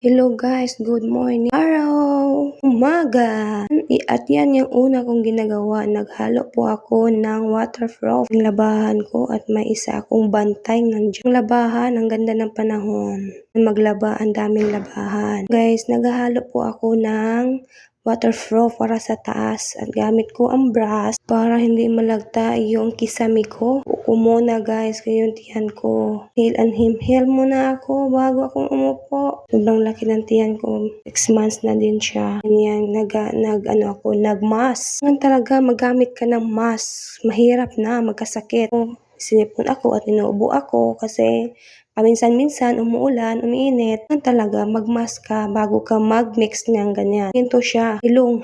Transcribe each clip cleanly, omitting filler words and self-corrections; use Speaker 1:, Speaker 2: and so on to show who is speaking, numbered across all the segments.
Speaker 1: Hello guys, good morning. Araw, umaga. At yan yung una kong ginagawa. Naghalo po ako ng waterproof ng labahan ko at may isa akong bantay nandiyan. Ang labahan, ang ganda ng panahon. Maglaba, ang daming labahan. Guys, naghalo po ako ng waterproof para sa taas at gamit ko ang brush para hindi malagta yung kisame ko. Upo muna guys, yung tiyan ko. Heel and himhel muna ako bago akong umupo. Sobrang laki ng tiyan ko. 6 months na din siya. Ganyan, nagmask. Ngayon talaga magamit ka ng mask. Mahirap na, magkasakit. Sinipon ako at inuubo ako kasi paminsan-minsan umuulan, umiinit. Ngayon talaga magmask ka bago ka mag-mix niyan ganyan. Ginto siya, hilong.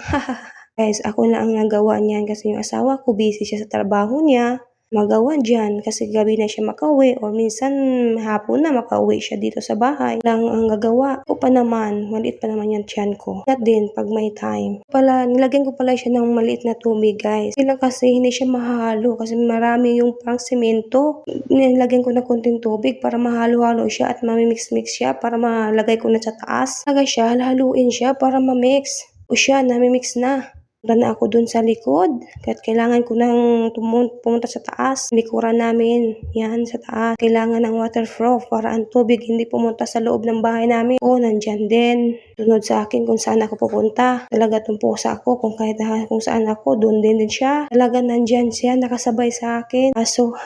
Speaker 1: Guys, ako na ang nagawa niyan kasi yung asawa ko busy siya sa trabaho niya. Magawa dyan kasi gabi na siya makauwi or minsan hapon na makauwi siya dito sa bahay lang ang gagawa. Ako pa naman, maliit pa naman yung tiyan ko. At din pag may time. Nilagyan ko pala siya ng maliit na tubig guys. Sila kasi hindi siya mahalo kasi marami yung parang semento. Nilagyan ko na konting tubig para mahalo-halo siya at mamimix-mix siya para malagay ko na sa taas. Lagay siya, haluin siya para mamix. O siya, namimix na. Na ako dun sa likod kahit kailangan ko nang pumunta sa taas. Likuran namin yan sa taas. Kailangan ng waterproof para ang tubig hindi pumunta sa loob ng bahay namin. O nandyan din. Sunod sa akin kung saan ako pupunta. Talaga tumpo sa ako kung kahit kung saan ako doon din siya. Talaga nandyan siya nakasabay sa akin. Aso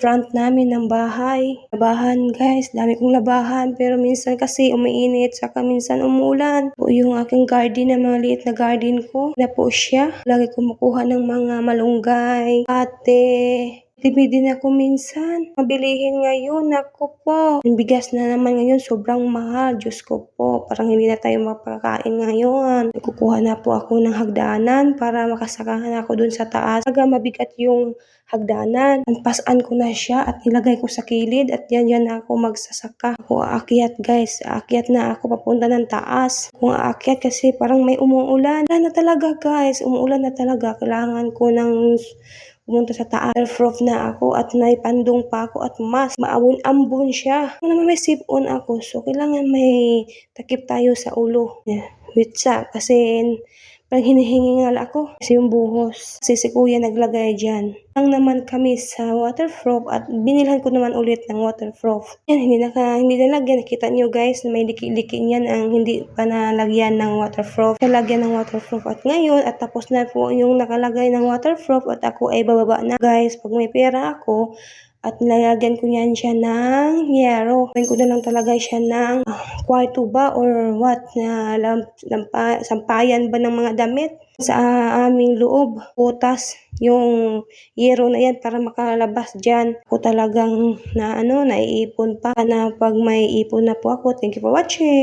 Speaker 1: front namin ng bahay. Labahan guys. Dami kong labahan pero minsan kasi umiinit saka minsan umulan. O yung aking garden na maliit na garden ko. Na po siya. Lagi kumukuha ng mga malunggay, ate. Tipid din ako minsan. Mabilihin ngayon. Ako po. Yung bigas na naman ngayon sobrang mahal. Diyos ko po. Parang hindi na tayo mapakain ngayon. Kukuha na po ako ng hagdanan para makasakahan ako dun sa taas. Talaga mabigat yung hagdanan. Anpasan ko na siya at nilagay ko sa kilid at yan ako magsasaka. Ako aakyat guys. Aakyat na ako papunta ng taas. Kung aakyat kasi parang may umuulan. Wala na talaga guys. Umuulan na talaga. Kailangan ko ng pumunta sa taas. Waterproof na ako at naipandong pa ako at mask. Maabon-ambon siya. Kung naman may sip-on ako. So, kailangan may takip tayo sa ulo. Yeah. Witsa. Kasi parang hinihingal ako. Kasi yung buhos. Kasi si kuya naglagay dyan. Lang naman kami sa waterproof at binilhan ko naman ulit ng waterproof. Yan, hindi nalagyan. Nakita nyo guys na may liki-liki niyan ang hindi pa nalagyan ng waterproof. Nalagyan ng waterproof at ngayon at tapos na po yung nakalagay ng waterproof at ako ay bababa na guys. Pag may pera ako at nilagyan ko niyan siya ng yero. Gawin ko na lang talaga siya ng kwarto ba or what na sampayan ba ng mga damit sa aming loob. Putas yung yero na yan para makalabas dyan. Ako talagang naiipon pa na pag may ipon na po ako. Thank you for watching.